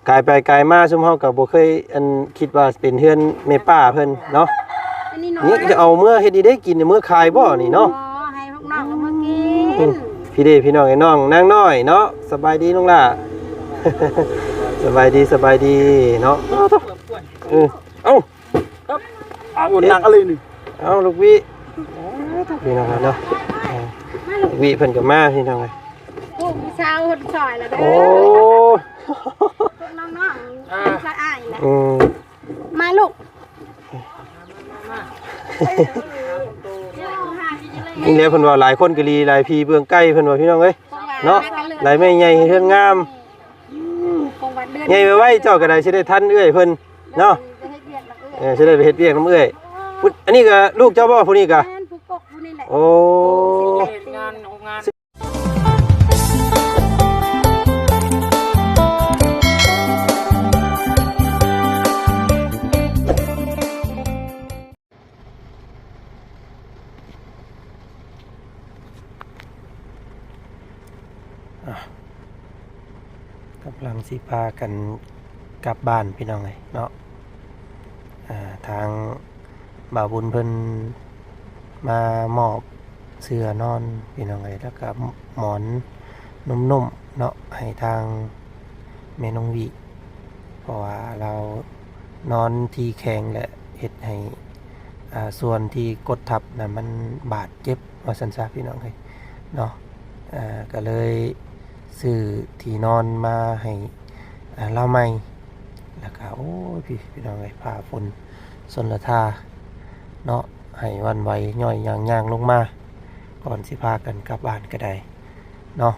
กายไปกายมาซุมเฮาก็บ่เคยอันคิดว่าเป็นเฮือนแม่ป้าเพิ่นเนาะนี่จะเอาเมื่อเฮ็ดได้กินเมื่อขายบ่นี่เนาะให้พวกน้องเอามากินพี่เด้พี่น้องไอ้น้องนางน้อยเนาะสบายดีน้องล่ะ สบายดีเนาะเอ้าเอาหนักอะไรนี่เอาลูกวิพี่น้องเนาะลูกวิเพิ่นก็มาพี่น้องเอ้ยพวกพี่ชาวคนซอยแล้วเด้อโอ้พวกน้องๆซอยอ้ายแหละมาลูกนี่แหละเพิ่นว่าหลายคนก็ลีหลายพี่เบื้องใกล้เพิ่นว่าพี่น้องเอ้ยเนาะหลายแม่ใหญ่เฮือนงามใหญ่ไว้เจ้าก็ได้สิได้ทันเอื้อยเพิ่นเนาะสิได้ไปเฮ็ดเวียกนำเอื้อยอันนี้ก็ลูกเจ้าบ่ผู้นี้ก็โอ้งานกำลังสิพากันกลับบ้านพี่น้องเลยเนาะทางบ่าวบุญเพิ่นมามอบเสื้อนอนพี่น้องเลยแล้วก็หมอนนุ่มๆเนาะให้ทางแม่น้องวิเพราะว่าเรานอนที่แข็งและเฮ็ดให้ส่วนที่กดทับนะมันบาดเจ็บว่าซั่นซะพี่น้องเลยเนาะก็เลยซื้อที่นอนมาให้เล่าใหม่แล้วก็โอ้พี่น้องไอ้ผ้าฝนสนละทาเนาะให้วันไหวย่อยย่างลงมาก่อนสิพากันกลับบ้านก็ได้เนาะ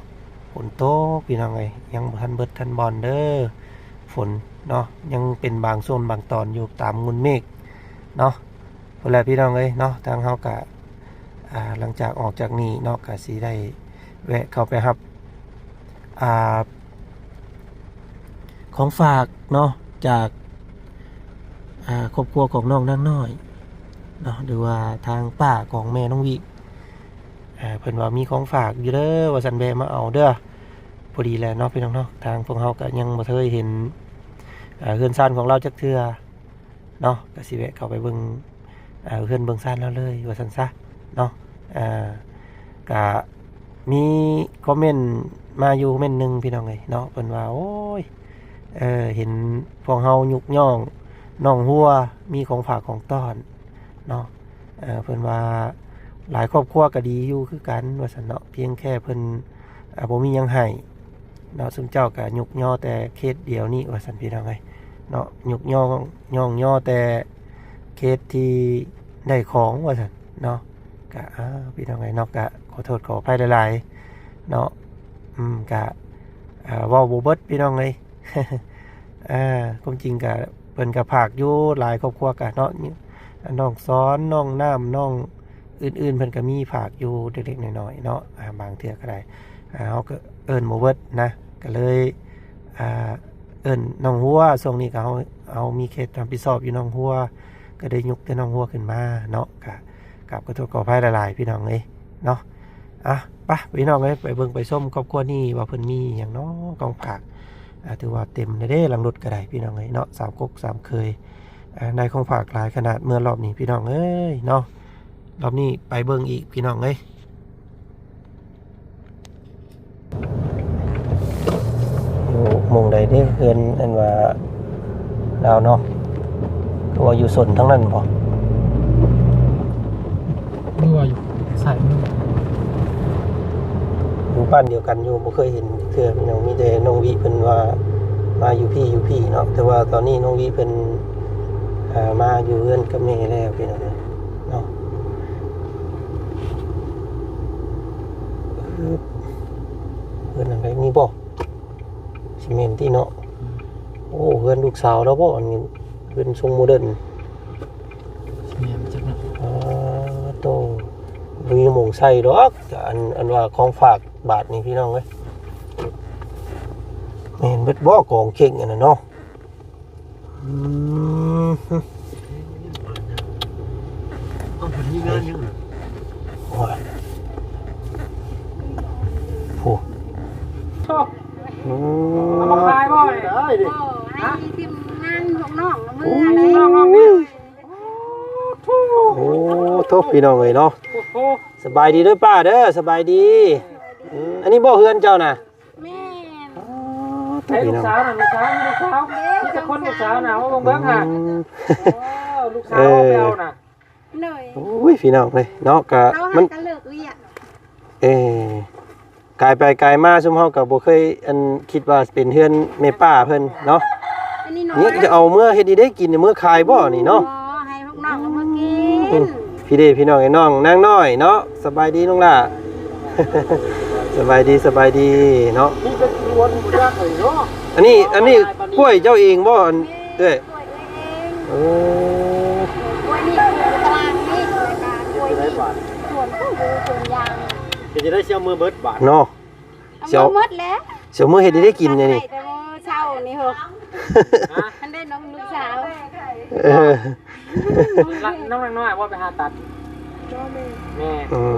ฝนตกพี่น้องไอ้ยังทันเบิดทันบอลเด้อฝนเนาะยังเป็นบางโซนบางตอนอยู่ตามงุนเมฆเนาะพอแล้วพี่น้องเอ้ยเนาะทางเฮากะหลังจากออกจากนี้เนาะกะสิได้แวะเข้าไปรับของฝากเนาะจากครอบครัวของน้องนางน้อยเนาะหรือว่าทางป้าของแม่น้องวิเพิ่นว่ามีของฝากอยู่เด้อว่าสันแบมาเอาเด้อพอดีแล้วเนาะพี่น้องเนาะทางพวกเฮาก็ยังบ่เคยเห็นเฮือนซ่านของเราจักเทื่อเนาะก็สิแวะเข้าไปเบิ่งเฮือนเบิ่งซ่านแล้วเลยว่าซั่นซะเนาะก็มีคอมเมนต์มาอยู่เม่นหนึ่งพี่น้องเลยเนาะเพิ่นว่าโอ้ยเห็นพวกเฮายุกย่องน้องหัวมีของฝากของต้อนเนาะเพิ่นว่าหลายครอบครัวก็ดีอยู่คือกันว่าซั่นเนาะเพียงแค่เพิ่นบ่มีหยังให้เนาะซึ่งเจ้าก็ยุกย่อแต่เคสเดียวนี้ว่าซั่นพี่น้องเอ้ยเนาะยุกย่อแต่เคสที่ได้ของว่าซั่นเนาะก็พี่น้องเอ้ยเนาะก็ขอโทษขออภัยหลายๆเนาะกะว่าบ่เบิดพี่น้องเลยความจริงกะเพิ่นกะภาคอยู่หลายครอบครัวกะเนาะน้องซ้อนน้องน้ำน้องอื่นๆเพิ่นก็มีภาคอยู่เล็กๆน้อยๆเนาะบางเทื่อก็ได้เฮาก็เอิ้นบ่เบิดนะก็เลยเอิ้นน้องหัวช่วงนี้ก็เฮามีเคสรับผิดชอบอยู่น้องหัวก็ได้ยกแต่น้องหัวขึ้นมาเนาะกะกับขอโทษขออภัยหลายๆพี่น้องเอ้ยเนาะไปพี่น้องเลยไปเบิ่งไปส้มครอบครัวนี่ว่าเพิ่นมีอย่างน้อกองผักถือว่าเต็มเลยเด้หลังรถก็ได้พี่น้องเลยเนาะ3 ก๊ก 3 เคยในของผักหลายขนาดเมื่อรอบนี้พี่น้องเอ้ยเนาะรอบนี้ไปเบิ่งอีกพี่น้องเลยอยู่มงใดเด้เพื่อนอันว่าดาวเนาะคือว่าอยู่สนทั้งนั้นบ่นี่ว่าอยู่ใส่อยู่บ้านเดียวกันอยู่บ่เคยเห็นเทื่อพี่น้องมีแต่น้องวิเพิ่นว่ามาอยู่พี่เนาะแต่ว่าตอนนี้น้องวิเพิ่นมาอยู่เรือนกับแม่แล้วพี่น้องเนาะเรือนอะไรมีบ่ซีเมนต์ที่เนาะโอ้เรือนลูกสาวแล้วบ่อันนี้เรือนทรงโมเดิร์นซีเมนต์จักเนาะโตมีหม่องใส่ดอกอันว่าของฝากบาทนี่พี่น้องเอ้ยแม่นเบิดบ่กองเข่งอันนั้นเนาะเอาผลมีงานยังโอ้ยโหชอบเอามาขายบ่ได้ดิ ให้ทีมงานของน้องมือ ให้ อะไร น้องๆนี่ โอ้โทษพี่น้องเอ้ยเนาะ โอ้โห สบายดีเด้อป้าเด้อสบายดีอันนี้บ่เฮือนเจ้าน่ะ แม่ อ๋อโทษ ให้ พี่ ลูก น้อง สาวน่ะลูกสาวนี่จะคนลูกสาวน่ะเอาเบิ่งๆค่ะ อืม ลูกสาวเอาไปเอาน่ะ หน่อย โอ้ยพี่น้องเลยเนาะก็ เขา มั หั น นกันเลิกเรียก กลายไปกลายมาซุมเฮาก็บ่เคยอันคิดว่าเป็นเฮือนแม่ป้าเพิ่นเนาะ อันนี้น้อย นี่จะเอาเมื่อเฮ็ดดีได้กินเมื่อขายบ่นี่เนาะ อ๋อให้พวกน้องเอามากิ อื น มพี่เด้พี่น้องไอ้น้องนางน้อยเนาะสบายดีน้องล่ะ สบายดีเนาะ นี่เป็นล้วนบ่ยากเลยเนาะ อันนี้กล้วยเจ้าเองบ่อันเอ้ย กล้วยเอง โอ้ กล้วยนี่ปลูกตารางนี่รายการกล้วยนี่สวนก็คือสวนยาง จะได้เชี่ยวมือเบิดบาท เนาะ เอามาหมดแล้ว เสียวมื้อเฮ็ดดีได้กินเนี่ยนี่ แต่ว่าเช้านี่เหรอมันได้น้องลูกสาว เออ น้องน้อยว่าไปหาตัด ก็เลย แม่ อืม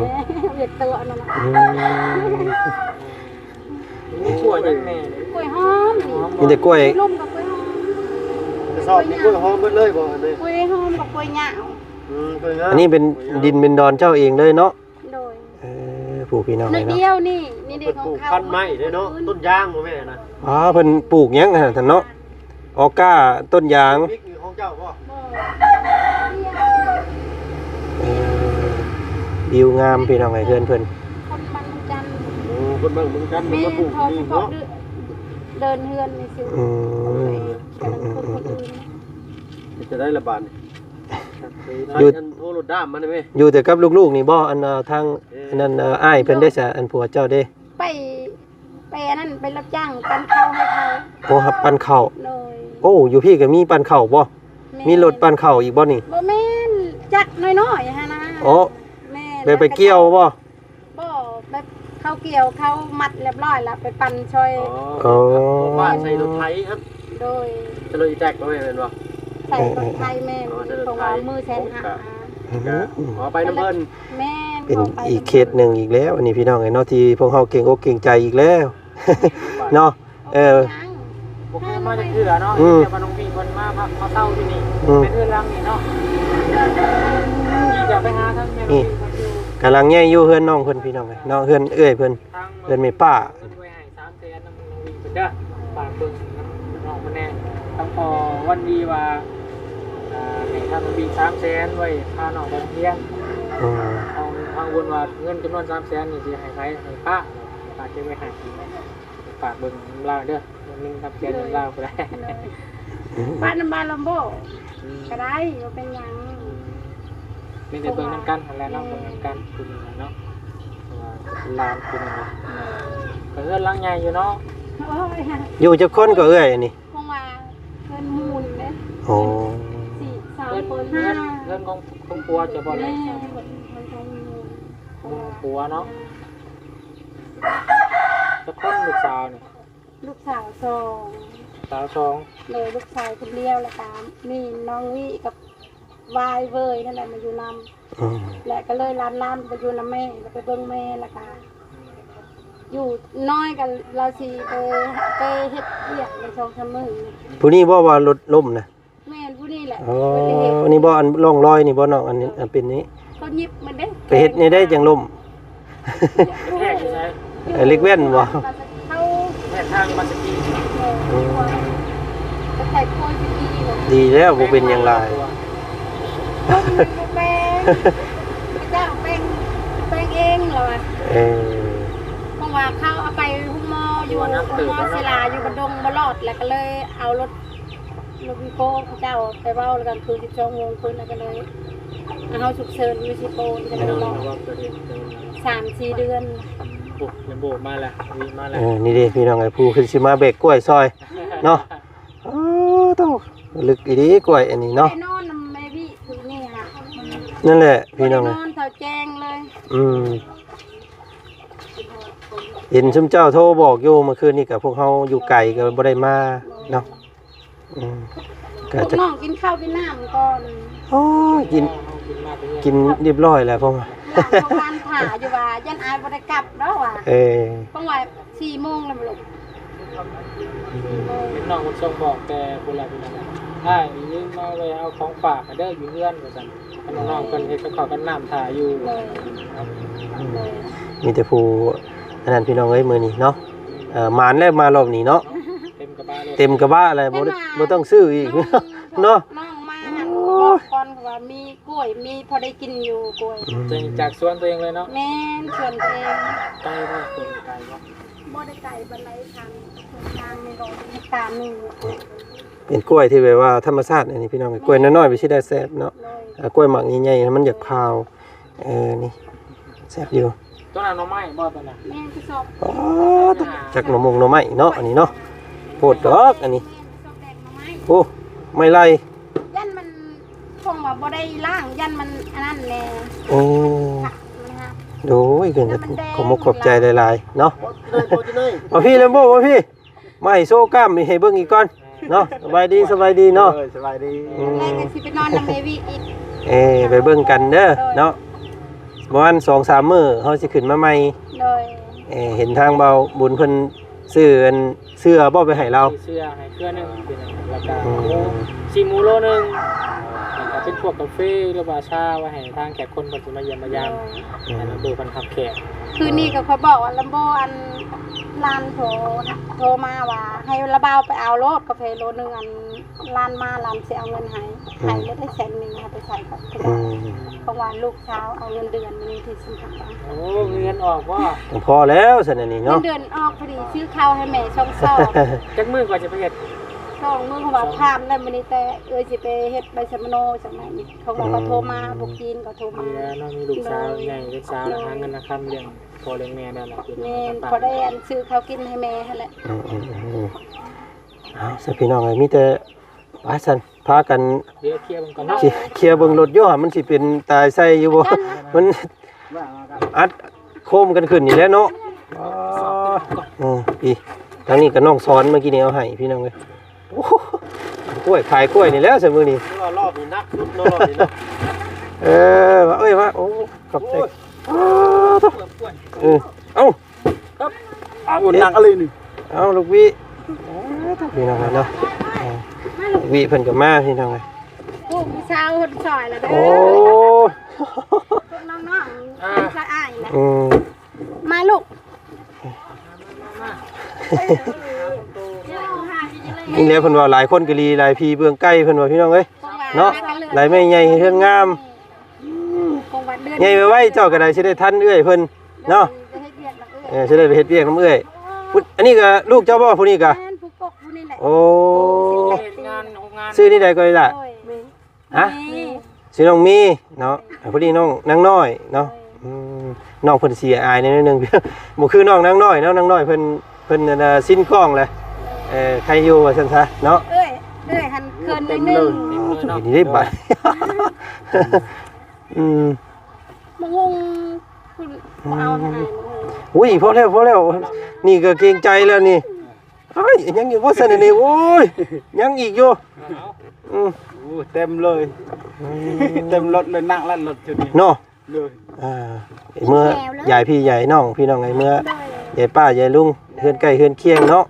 เวียดตัวนั่นแหละ อืม มีชั่วยังแม่ กล้วยหอม มีแต่กล้วย ลุ่มกับกล้วยหอม สอบนี่กล้วยหอมเบิดเลยบ่อันนี้ กล้วยหอมกับกล้วยหยาว กล้วยงาม อันนี้เป็นดินเป็นดอนเจ้าเองเลยเนาะ โดย ผู้พี่น้อง ใน เลยเนาะ เดียวนี่เด็ เพิ่ ก น ข ป อง ลูก เขา พันธุ์ไม้เด้เนาะต้นยางบ่แม่นะ อ๋อเพิ่นปลูกหยังหั่นท่านเนาะออก้าต้นยาง พริกนี่ของเจ้าบ่ เออวิวงามพี่น้องไอ้เพื่อนเพิ่น คนบันจันทร์ โอ้คนบ้านเมืองกันมัน แม่ มาปลูก พอ นี่ เฉพาะ เนาะ เดินเฮือนในสิว อืม กำลังคนคนอื่น จะได้ระบาดนี่ อยู่ อันโทรรถด้ามมันได้ไหม อยู่แต่กับลูกๆนี่บ่อันทางอันนั้นอ้ายเพิ่นได้ซะอันผัวเจ้าเด้ ไปนั่นไปรับจ้างปันข้าวให้เขา โอ้ครับปั้นข้าว เลย โอ้อยู่พี่ก็มีปั้นข้าวบ่มีรถปั้นข้าวอีกบ่นี่ บ่แม่นจักน้อยๆฮะนะ โอ้ แม่ ได้ไปเกี่ยวบ่ บ่แบบเขาเกี่ยวเขามัดเรียบร้อยแล้วไปปั่นช่วย อ๋อ บ้านใส่รถไถครับ โดย จะรถอีแตกบ่แม่นบ่ ใส่รถไทยแม่ของเรามือแสนหา ขอไปน้ำเพิ่น แม่ เป็นอีกเคสหนึ่งอีกแล้ว อันนี้พี่น้องไอ้เนาะที่พวกเขาเก่งอกเก่งใจอีกแล้ว เนาะเออ บ่เคยมาจากเรือเนาะเดี๋ยวมาน้องพี่เพิ่นมาพักมาเช่าที่นี่เป็นเรือนรังนี่เนาะอยากไปหาทั้งแม่น้องพี่เพิ่นอยู่ กำลังแย่อยู่เฮือนน้องเพิ่นพี่น้องไอ้เนาะเฮือนเอ้ยเพิ่น ทาง เฮือนแม่ป้า เพิ่นไว้ให้3แสนนำน้องพี่เพิ่นเด้อฝากเบิ่งน้องเพิ่นแน่ทั้งพอวันดีว่าให้ทางน้องพี่3แสนไว้พาน้องไปโรงเรียน อืม ทางวนว่าเงินจำนวน3แสนนี่สิให้ใครให้ป้าป้าเก็บไว้ให้ฝากเบิ่งลาวเด้อนึง3แสนลาวก็ได้ บ้านน้ำบ้านลำโบก็ได้ว่าเป็นหยัง มีแต่เบิ่งนำกันหั่นแหละเนาะเบิ่งนำกันคือเนาะว่าลาวคือมันก็เฮือนหลังใหญ่อยู่เนาะ โอ้ย อยู่จักคนก็เอ้ยอันนี้ คงว่าเงินมูลเนี่ย โอ้ สี่สาม เฮือน คน เฮื ห้า อนเฮือนของปัวจะบ่ได้ แม่ ข คนของมูล องปัวเนาะจะคนลูกสาวนี่ ลูกสาวสอง สาวสอง เลยลูกชายคนเดียวแล้วกันมีน้องวิกับวายเวยนั่นแหละมาอยู่น อืม ำและก็เลยล้านไปอยู่นำแม่แล้วไปเบิ่งแม่และกันอยู่น้อยกันเราสิไปเฮ็ดเวียกในช่องทำมือ ผู้นี้บ่ว่ารถล่มนะ แม่นผู้นี้แหละ อ๋อ ไปเฮ็ด อันนี้บ่อันร่องรอยนี่บ่น้องอันนี้อันเป็นนี้ เขายิบมันเด้ ไปเฮ็ดนี่ได้จังล่ม แค่ใช่ เล็กแว่นบ่ เขา แค่ทางมาสกี ไปใส่โคตรดีเลย ดีแล้วบ่เป็นหยังหลาย คนมันแปลงเจ้าแปลงเองเหรอวะ เออ เพราะว่าเขาเอาไปหุ้มหมออยู่หุ้มหมอศิลาอยู่บนดงบลอดแล้วก็เลยเอารถวิโก้เจ้าไปเว้าแล้วกันคือ12 โมงคืนแล้วก็เลยเอาฉุกเฉินมิสิโปนจะ ไม่ ได้ โดน รอ ว่าเกิดเหตุ 3-4 เดือน บุกยังโบกมาแล้ววีมาแล้ว นี่เด้พี่น้องไอ้ผู้ขึ้นสิมาเบรกกล้วยซอยเนาะอ๋อต้องลึกอีดีกล้วยอันนี้เนาะ ไปนอนนำแม่พี่คือนี่ค่ะ นั่นแหละพี่ ไป น้ น อง อ เอ้ย นเท่าแจ้งเลย อืมเห็นชุมเจ้าโทรบอกอยู่เมื่อคืนนี้กับพวกเฮาอยู่ไกลก็บ่ได้มาเนาะอืม พ ก็ วก จะ น้องกินข้าวกินน้ำก่อน โอ้ยกิน มาเรื่อย กินเรียบร้อยแล้วพ่อมา หลังประมาณถ่าอยู่ว่ายันอายบ่ได้กลับแล้วว่ะ เออ ต้องว่า4 โมงแล้วบ่ลูก เล็กน้องคนส่งบอกแต่คนละเป็นอะไรถ้ายืมมาไว้เอาของฝากเด้ออยู่เงื่อนว่าซั่นน้องๆเพิ่นเฮ็ดกับข้าวกันน้ำถ่ายอยู่ มีแต่ผู้อันนั้นพี่น้องเอ้ยมื้อนี้เนาะหมานแล้วมารอบนี้เนาะ เต็มกระบะเลย เต็มกระบะเลยบ่ต้องซื้ออีกเนาะ น้องมาบอกก่อนว่ามีกล้วยมีพอได้กินอยู่กล้วย จากสวนตัวเองเลยเนาะ แม่นส่วนเอง ไกลบ่คนไกลบ่ บ่ได้ไก่บันไดทางทางในโรงตามนึง เป็นกล้วยที่แบบว่าธรรมชาติอันนี้พี่น้องกล้วยน้อยๆไปสิได้แซ่บเนาะ เลย กล้วยหมักใหญ่ๆมันอยากพาวนี่แซ่บอยู่ ต้นน้ำไม้บ่ต้นน่ะ แม่นที่สอบ อ๋อจักหน่อมงหน่อไม้เนาะอันนี้เนาะโพดดอกอันนี้ สอบแดงมาไหม โอ้ไม่ไล่ ยันมันคงว่าบ่ได้ล่างยันมันอันนั้นแน่ โอ้ ผักมันฮะ โดยเกินจะขอมกขอบใจหลายๆเนาะ โคตรเลย มาพี่เลมโบ้มาพี่มาให้โซ่กล้ามให้เบิ่งอีกก่อนเนาะสบายดีเนาะ สบายดี แม่ก็สิไปนอนนำเมวีอีก ไปเบิ่งกันเด้อเนาะประมาณ 2-3 มื้อเฮาสิขึ้นมาใหม่ เลย เห็นทางเบาบุญเพิ่นซื้ออันเสื้อบ่ไปให้เรา เสื้อให้เครื่องนึงเป็นราคา4มูโลนึงแล้วเป็นพวกกาแฟหรือว่าชาไว้ให้ทางแขกคนเพิ่นสิมาเยี่ยมมายามให้เราดูเพิ่นขับแขก คืนนี้ก็เขาบอกว่าลัมโบอันลานโทรมาว่าให้ระเบาไปเอารถกาแฟโลนึงอันลานมาลานสิเอาเงินให้ให้ไม่ได้100,000ค่ะไปใส่กับ เพราะว่าลูกเช้าเอาเงินเดือนมีที่สิงคโปร์ โอ้เงินออกว่า พอแล้วซั่นอันนี้ เงิ เนาะ นเดือนออกพอดีชื่อข้าวให้แม่ช่องสอบ จักมื้อก่อนจะไปเฮ็ด ช่องมือเขาว่าพามได้มื้อนี้แต่สิไปเฮ็ดใบสมโนจังไหนนี่เขาบอกว่าโทรมาพวกจีนก็โทรมา มีแล้วน้องมีลูกสาวใหญ่ลูกสาวหาเงินนะครับเลี้ยงพ่อเลี้ยงแม่ได้ล่ะ แม่พอได้อันซื้อข้าวกินให้แม่หั่นแหละ เอาสิพี่น้องเอ้ยมีแต่ว่าซั่นพากัน เดี๋ยวเคลียร์มันก่อนเนาะ เคลียร์เบิ่งรถอยู่หั่นมันสิเป็นตายใส่อยู่บ่มันอัดโคมกันขึ้นนี่แหละเนาะพี่ทางนี้ก็น้องสอนเมื่อกี้นี้เอาให้พี่น้องเอ้ยโอ้กล้วยขายกล้วยนี่แล้วซะมื้อนี้ รอบนี้นักสุดรอบนี้เนาะ ว่าเอ้ยว่าโอ้ขอบใจเอ้า อุ่นนักอะไรนี่ เอาลูกวิพี่น้องเนาะลูกวิเพิ่นก็มาพี่น้องเอ้ย พวกผู้ชาวคนซอยแล้วเด้อ โอ้ พวกน้องๆจะอ้ายนะมาลูก นี่แหละเพิ่นว่าหลายคนก็ลีหลายพี่เบื้องใกล้เพิ่นว่าพี่น้องเอ้ยเนาะหลายแม่ใหญ่เฮือนงามใหญ่ไว้เจ้าก็ได้สิได้ทันเอื้อยเพิ่นเนาะสิได้ไปเฮ็ดเวียกนำเอื้อยอันนี้ก็ลูกเจ้าบ่ผู้นี้ก็ ผู้กกผู้นี่แหละ โอ้ งานงาน ชื่อนี่ใดก็ได้ล่ะฮะ นี่ ชื่อน้องมีเนาะพอดีน้องนางน้อยเนาะน้องเพิ่นสิอายนิดนึง บ่คือน้องนางน้อยเนาะนางน้อยเพิ่นสิ้นกล้องเลยใครอยู่ว่าซั่นซะเนาะ เอ้ยหันเกินนิดนึง นี่ได้บัด มงงคุณเอาให้ อุ้ยพอแล้วนี่ก็เกรงใจแล้วนี่เอ้ยยังอยู่บ่ซั่นนี่โอ้ยยังอีกอยู่เต็มเลยเต็มรถเลยนั่งแล้วรถจุดนี้ เนาะ เลย เมื่อยายพี่ยายน้องพี่น้องไงเมื่อยายป้ายายลุงเฮือนใกล้เฮือนเคียงเนาะ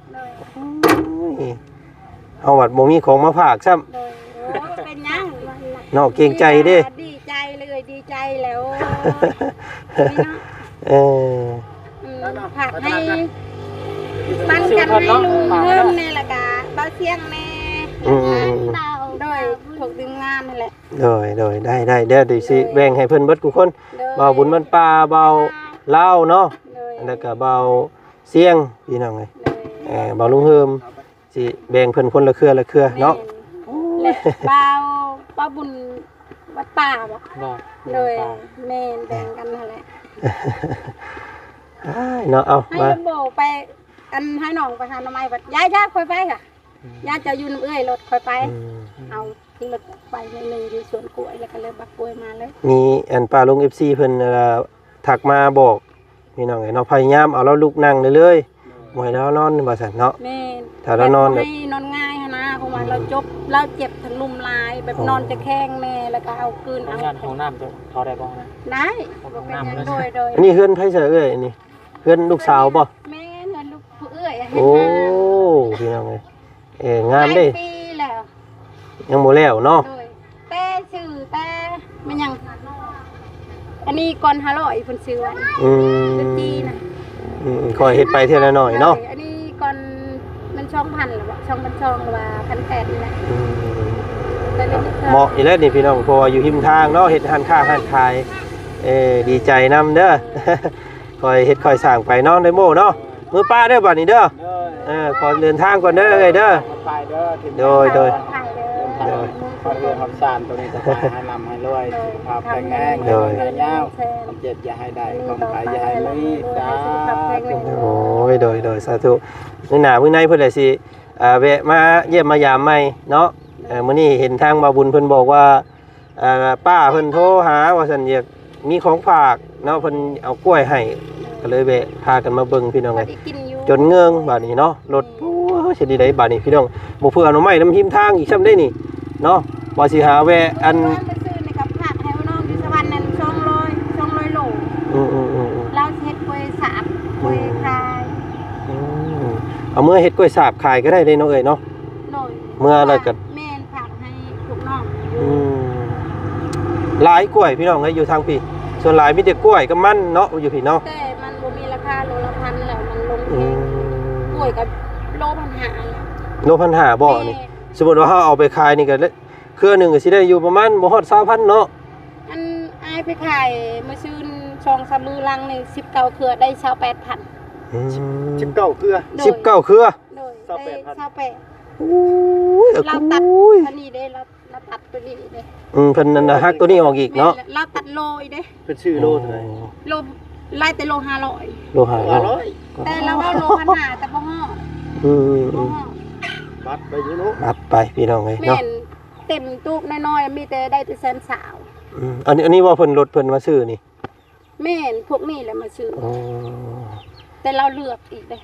เอาวัดบ่มีของมาฝากซ้ำ เป็นยัง เนาะเกรงใจเด้ ดีใจเลยดีใจแล้ว ผักให้ปันกันให้ลุงเพิ่มในละกาบ้าเสียงแม่โดยถูกดึงงานนั่นแหละ โดยได้เดี๋ยวสิแบ่งให้เพิ่นเบิดทุกคนเบาบุญมันปลาเบาเล่าเนาะแล้วก็เบาเสียงพี่น้องไงเบาลุงเฮิมสิแบ่งเพิ่นคนละเครือเนาะ และเบาบุญวัดป่าบ่เลยแม่แบ่งกันนั่นแหละ เนาะเอา ให้ มา โบไปอันให้น้องไปหาหน่อไม้บัดย้ายค่อยไปค่ะย่าจะอยู่น้ำเอื้อยรถค่อยไปเอาที่รถไปในหนึ่งอยู่สวนกล้วยแล้วก็เลยบักกล้วยมาเลย มีอันป้าลุง FC เพิ่นถักมาบอกพี่น้องไงเนาะพยายามเอาเราลุกนั่งเลยบ่ให้เรานอนว่าซั่นเนาะ แม่ ถ้าเรานอน ให้นอนง่ายนะเพราะว่าเราเจ็บทั้งลุมลายแบบนอนจะแข้งแม่แล้วก็เอาคืนเอา งานของน้ำจะทอได้บ้างนะ ได้เป็นอย่างโดย อันนี้เฮือนไผเสยเอ้ยอันนี้เฮือนลูกสาวบ่ แม่เงินลูกผู้เอื้อย โอ้ พี่น้องเอ้ยงามเด้ หลยปีแล้ว ยังบ่แล้วเนาะ โดยแต่ชื่อแต่มันยังอันนี้ก่อน500เพิ่นซื้อไว้ อืม เป็นจีนะ คอยเฮ็ดไปเท่าละหน่อยเนาะ อันนี้ก่อนมัน2,000หรือว่า2,200หรือว่า1,800นี่แหละ อืม แต่นี่ เหมาะอีแล้วนี่พี่น้องเพราะว่าอยู่หิมทางเนาะเฮ็ดร้านค้าร้านขายดีใจนำเด้อ คอยเฮ็ดคอยสร้างไปเนาะได้โมเนาะมือป้าเด้อบัดนี้เด้อ เด้อ ขอเดินทางก่อนเด้อเอ้ยเด้อ ไปเด้อที่ โดย เดิน ขอเรื่องความสานตัวนี้จะให้ลำให้รวยสุขภาพแข็งแรงให้ยาวความเจ็บอย่าให้ได้ความขายอย่าให้มีสาธุ โอ้ยโดยสาธุมื้อหน้ามื้อในเพิ่นได้สิแวะมาเยี่ยมมายามใหม่เนาะมื้อนี้เห็นทางบ่าวบุญเพิ่นบอกว่าป้าเพิ่นโทรหาว่าซั่นอยากมีของฝากเนาะเพิ่นเอากล้วยให้ก็เลยแวะพากันมาเบิ่งพี่น้อง ก็ เอ้ย ได้กินอยู่ จนเงืองบาดนี้เนาะรถโอ้ยสิได้บาดนี้พี่น้องบ่เพื่อเอาหน่อไม้น้ำหิมทางอีกซ้ำได้นี่เนาะว่าสิหาแวะอัน ว่าไปซื้อในกับผักให้น้องอยู่สวรรค์นั่น200โล อืม เราเฮ็ดกล้วยสาบกล้วยคาย เอาเมื่อเฮ็ดกล้วยสาบขายก็ได้เลยเนาะเอ้ยเนาะ หน่อย เมื่ออะไรกัน แม่นผักให้ลูกน้องอ อื ยู่ มหลายกล้วยพี่น้องเอ้ยอยู่ทางพี่ส่วนหลายมีแต่กล้วยกับมันเนาะอยู่พี่เนาะ แต่มันบ่มีราคาโลละพันแล้วมันลงเอ อื ง ม กล้วยกับโลพันหาแล้ว โล1,500บ่นี่สมมุติว่าเฮาเอาไปขายนี่ก็เครือหนึงก็สิได้อยู่ประมาณบ่ฮอด 20,000เนาะ อันอายไปขายมื้อซื่น2-3มื้อลังนี่19เครือได้28,000 อืม 19เกลือ 19เครือ โดย 28,000 ได้ โอ้ย 28เราตัด โอ้ย อันนี้เด้เราตัดตัวนี้เด้ เพิ่นนั่นน่ะฮักตัวนี้ออกอีกเนาะ แม่เราตัดโลอีกเด้ เป็นชื่อโลเท่าไหร่ โลไล่แต่โล500 โลหะ แต่เราเอาโลพันหาแต่บ่ฮอด อืม บ่ฮอด บัตรไปอยู่เนาะ รับไปพี่น้องเอ้ย แม่ เนาะ นเต็มตู้น้อยๆมีแต่ได้แต่แสนสาว อันนี้ว่าเพิ่นรถเพิ่นมาซื้อนี่ แม่นพวกนี้แหละมาซื้อ อ๋อ แต่เราเลือกอีกเด้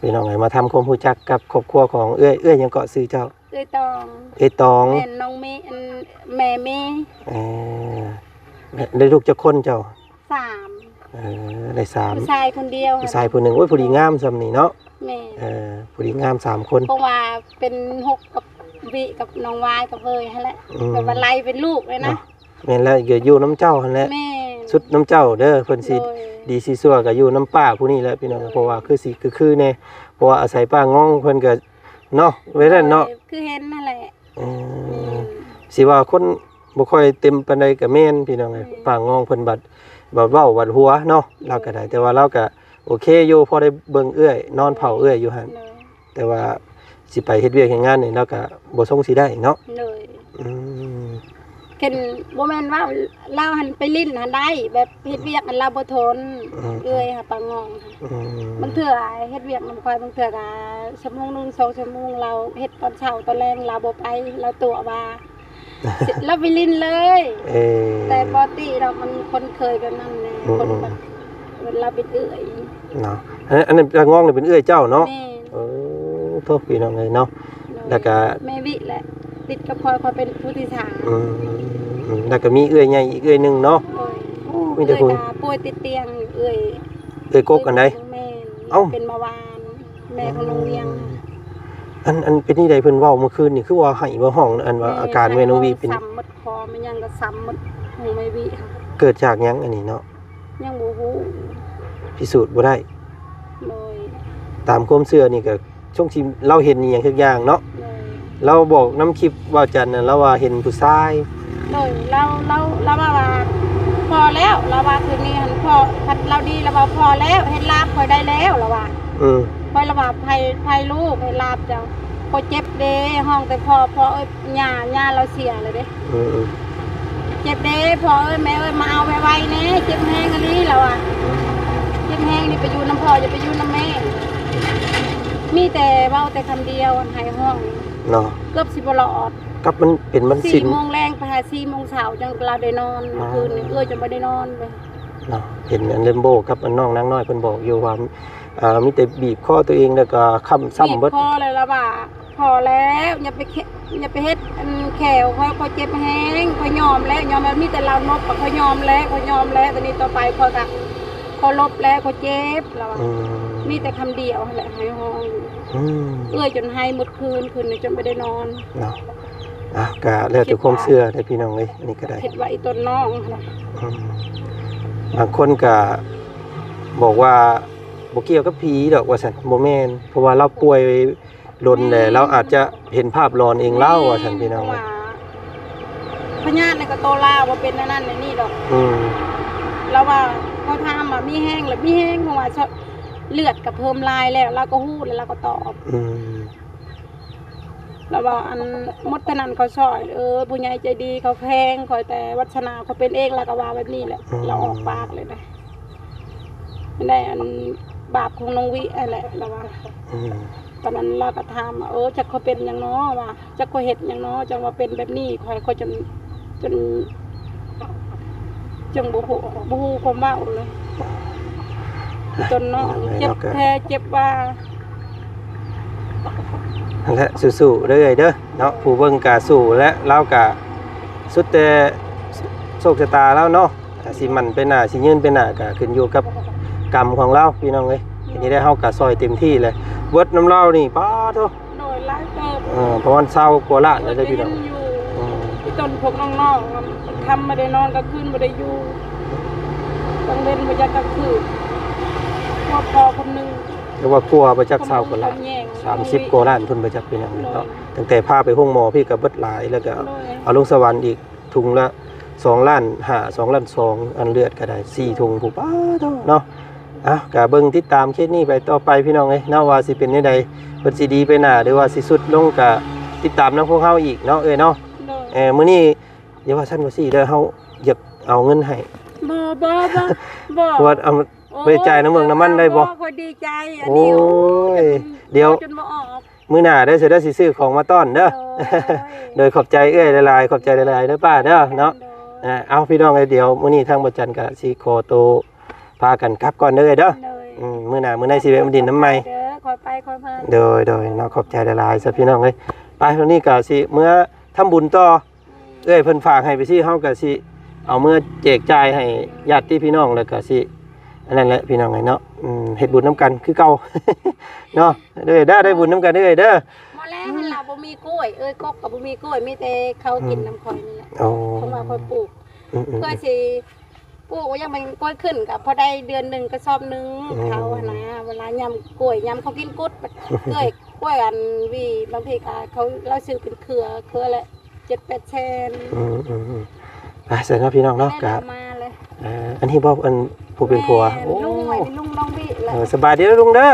พี่น้องเอ้ยมาทำความรู้จักกับครอบครัวของเอ้ยยังเกาะซื้อเจ้า เอ้ยตอง เอ้ยตอง แม่นน้องเมย์อันแม่เมย์ เออได้ลูกจักคนเจ้า 3 ได้สาม ผู้ชายคนเดียว ผู้ชายผู้หนึงโอ้ยผู้ดีงามซำนี่เนาะ แม่ ผู้ดีงาม3คน เพราะว่าเป็น6กับวิกับน้องวายกับเฮ้ยหั่นแหละแบบว่าไล่เป็นลูกเลยนะ แม่นแล้วอยู่น้ำเจ้าหั่นแหละ แม่ สุดน้ำเจ้าเด้อเพิ่นสิ โดย ดีสิซัวก็อยู่น้ำป้าผู้นี้แหละพี่น้องเพราะว่าคือสิคือแน่เพราะว่าอาศัยป้างองเพิ่นก็เนาะไว้นั่นเนาะ คือเห็นนั่นแหละ สิว่าคนบ่ค่อยเต็มปานใดก็แม่นพี่น้องเอ้ยป้างองเพิ่นบัดเว้าบัดหัวเนาะเราก็ได้แต่ว่าเราก็โอเคอยู่พอได้เบิ่งเอื้อยนอนเผาเอื้อยอยู่หั่น เลย แต่ว่าสิไปเฮ็ดเวียกเฮ็ดงานนี่เราก็บ่ทรงสิได้เนาะ เลย อืม เห็นบ่แม่นว่าเราหันไปลิ้นหันได้แบบเฮ็ดเวียกอันเราบ่ทนเอ้ยค่ะปางงค่ะ อืม บางเทื่อเฮ็ดเวียกนำคอยบางเทื่อก็ชั่วโมงนึง2ชั่วโมงเราเฮ็ดตอนเช้าตอนแรงเราบ่ไปเราตัวว่า เราไปลิ้นเลย แต่ปกติเรามันคนเคยแบบนั้นแน่คนแบบเราเป็นเอื้อย เนาะอันนั้นป้างองนี่เป็นเอื้อยเจ้าเนาะ แม่ โทษพี่น้องเอ้ยเนาะ แล้วก็ แม่วิแหละติดกับคอยเป็นผู้ที่สาม แล้วก็มีเอื้อยใหญ่อีกเอื้อยหนึงเนาะ มีแต่ผู้ ป่วยติดเตียงเอื้อย เอื้อยกกอันใด แม่ เอ้า เป็นเบาหวานแม่ของโรงเรียน อันเป็นนี่ใดเพิ่นเว้าเมื่อคืนนี่คือว่าให้ว่าห้องอันว่าอาการแม่น้องวีเป็น ซ้ำหมดคอมันยังก็ซ้ำหมดหูไม่วิค่ะ เกิดจากหยังอันนี้เนาะ ยังบ่ฮู้ พิสูจน์บ่ได้ เลย ตามความเชื่อนี่ก็ช่วงที่เราเห็นอีหยังทุกอย่างเนาะ เลย เราบอกน้ำคลิปว่าจันน่ะเราว่าเห็นผู้ชาย เลยเราว่าพอแล้วเราว่าคืนนี้หันพอพัดเราดีเราว่าพอแล้วเฮ็ดลาบคอยได้แล้วเราว่า อืม คอยเราว่าไผลูกให้ลาบเจ้าพอเจ็บเด้ห้องแต่พอเอ้ยย่าเราเสียเลยเด้ อืม เจ็บเด้พอเอ้ยแม่เอ้ยมาเอาไวๆแน่เจ็บแห้งอันนี้เราอ่ะเจ็บแห้งนี่ไปอยู่น้ำพ่ออย่าไปอยู่น้ำแม่มีแต่เว้าแต่คำเดียวอันหายห้อง เนาะ เกือบสิบหลอด กับมันเป็นมันสิ้น 4 โมงแรงไปหา4 โมงเช้าจังเราได้นอนเมื่อคืนนี่เอ้ยจนไม่ได้นอนเลย เนาะเห็นอันเลมโบกับอันน้องนางน้อยเพิ่นบอกอยู่ว่ามีแต่บีบคอตัวเองแล้วก็ค้ำซ้ำเบิด พอเลยละบ่าพอแล้วอย่าไปเฮ็ดอันแขวเขาเจ็บแห้งเขายอมแล้วมีแต่เรานบเขายอมแล้วตอนนี้ต่อไปเขาลบแล้วเขาเจ็บแล้ว อืม มีแต่คำเดียวแหละให้ห้อง อืม จนให้หมดคืนนี้จนไม่ได้นอน เนาะก็แล้วแต่ความเชื่อได้พี่น้องเอ้ยอันนี้ก็ได้ คิดว่าอีต้นน้องนะ อืมบางคนก็บอกว่าบ่เกี่ยวกับผีดอกว่าซั่นบ่แม่นเพราะว่าเราป่วยลนแล้วเราอาจจะเห็นภาพหลอนเองเล่าว่าซั่นพี่น้อง ว่าพญาติในกระโตลาว่าเป็นนั่นนี่ดอก อืม แล้วว่าเขาถามว่ามีแห้งหรือมีแห้งเพราะว่าเลือดกับเพิ่มลายแล้วเราก็ฮู้แล้วเราก็ตอบ อืม แล้วว่าอันมดตะนันเขาช่วยผู้ใหญ่ใจดีเขาแพงคอยแต่วัฒนาเขาเป็นเองแล้วก็ว่าแบบนี้แหละเราออกปากเลยนะไม่ได้อันบาปของน้องวิอะไรแล้วว่า อืม ตอนนั้นเราก็ถามว่าจักเขาเป็นอย่างน้อว่าจักเขาเห็ดอย่างน้อจังว่าเป็นแบบนี้คอยเขาจนจังบูฮูความว่าเลยจนเนาะเจ็บแท้เจ็บว่า นั่นแหละสู้ๆเด้อเด้อเนาะผู้เบิ่งก็สู้และเราก็สุดแต่โชคชะตาแล้วเนาะสิมันไปหน้าสิยืนไปหน้าก็ขึ้นอยู่กับกรรมของเราพี่น้องเอ้ยทีนี้ได้เฮาก็ซอยเต็มที่เลยเบิดน้ำเรานี่ป้าโต โดยไล่เติบ เพราะวันเช้ากว่าล้านเลยเด้อพี่น้อง อยู่ที่ต้นพวกน้องๆทำไม่ได้นอนก็คืนไม่ได้อยู่ต้องเล่นไปจากกลางคืนพอคนหนึ่ง เรียกว่ากลัวประจักษ์20กว่าล้าน30กว่าล้านทุนประจักษ์พี่น้องเนาะตั้งแต่พาไปห้องหมอพี่ก็เบิดหลายแล้วก็เอาลงสวรรค์อีกถุงละ2ล้าน5 2ล้าน2อันเลือดก็ได้4ถุงผู้ป้าโตเนาะก็เบิ่งติดตามเคสนี้ไปต่อไปพี่น้องเอ้ยเนาะว่าสิเป็นจังไดเพิ่นสิดีไปหน้าหรือว่าสิสุดลงก็ติดตามนำพวกเฮาอีกเนาะเนาะมื้อนี้อย่าว่าซั่นว่าซี่เด้อเฮาอยากเอาเงินให้ บ่ ว่าเอาไปจ่ายน้ำเมืองน้ำมันได้บ่ คอยดีใจอัน โอ้ นี้ ยเดี๋ยว จนบ่ออก มื้อหน้าเด้อสิได้สิซื้อของมาต้อนเด้อ โดยขอบใจหลายๆขอบใจหลายๆเด้อป้าเด้อเนาะเอาพี่น้องเดี๋ยวมื้อนี้ทางบ่จันก็สิขอตัวพากันกลับก่อนเด้อเด้อมื้อหน้ามื้อในสิไปมาดินน้ำใหม่ เด้อคอยไปคอยมา โดยเนาะขอบใจหลายๆซะพี่น้องเอ้ยไปวันนี้ก็สิเมื่อทำบุญต่อเพิ่นฝากให้ไปสิเฮาก็สิเอาเมื่อแจกจ่ายให้ญาติพี่น้องแล้วก็สิอันนั้นแหละพี่น้องเนาะเฮ็ดบุญน้ำกันคือเก่า เนาะเด้อได้บุญน้ำกันเด้อเด้อ มาแล้วเราบ่มีกล้วยกบกับบ่มีกล้วยมีแต่เขากินน้ำข่อยนี่แหละ โอ้ เพราะว่าข่อยปลูกเพื่อสิปลูกยังมันกล้วยขึ้นกับพอได้เดือนหนึ่งกระสอบหนึงเขานะเวลายำกล้วยยำเขากินกุดกล้วยอันวีบางทีก็เขาเราซื้อเป็นเครือละ7-8 แสน ไปเสร็จแล้วพี่น้องเนาะกะ มาเลย อันนี้บอกอันผู้เป็นผัวโอ้ ลุงไว้ลุงน้องวิแหละ สบายดีแล้วลุงเด้อ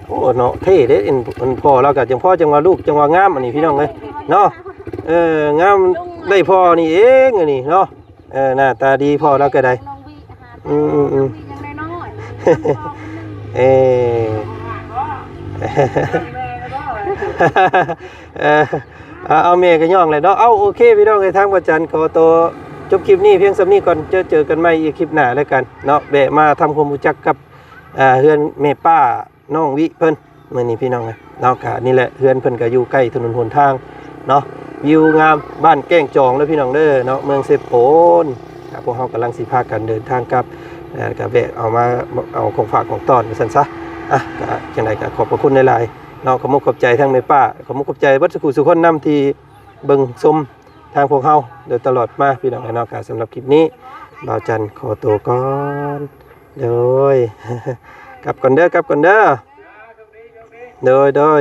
โอ้เนาะเท่เด้อันพ่อเราก็จังพ่อจังว่าลูกจังว่างามอันนี้พี่น้องเอ้ยเนาะงามได้พ่อนี่เองอันนี้เนาะหน้าตาดีพ่อเราก็ได้ น้องวิยังน้อยๆ เอาเมย์ก็ย่องเลยเนาะเอาโอเคพี่น้องในทางประจันขอตัวจบคลิปนี้เพียงสำนี้ก่อนเจอกันใหม่อีกคลิปหน้าแล้วกันเนาะแบะมาทำความรู้จักกับเฮือนแม่ป้าน้องวิเพิ่นมื้อนี้พี่น้องเนาะก็นี่แหละเฮือนเพิ่นก็อยู่ใกล้ถนนหนทางเนาะวิวงามบ้านแก้งจองแล้วพี่น้องเด้อเนาะเมืองเซโปนพวกเฮากำลังสิพากันเดินทางกลับก็แบะเอาของฝากของต้อนซั่นซะก็จังไดก็ขอบพระคุณหลายๆเนาะขอบใจทั้งแม่ป้าขอบใจวัดสุขุสุคนนำที่เบิ่งชมทางพวกเฮาโดยตลอดมาพี่น้องเนาะก็สำหรับคลิปนี้บ่าวจันขอตัวก่อนโดย กลับก่อนเด้อโดย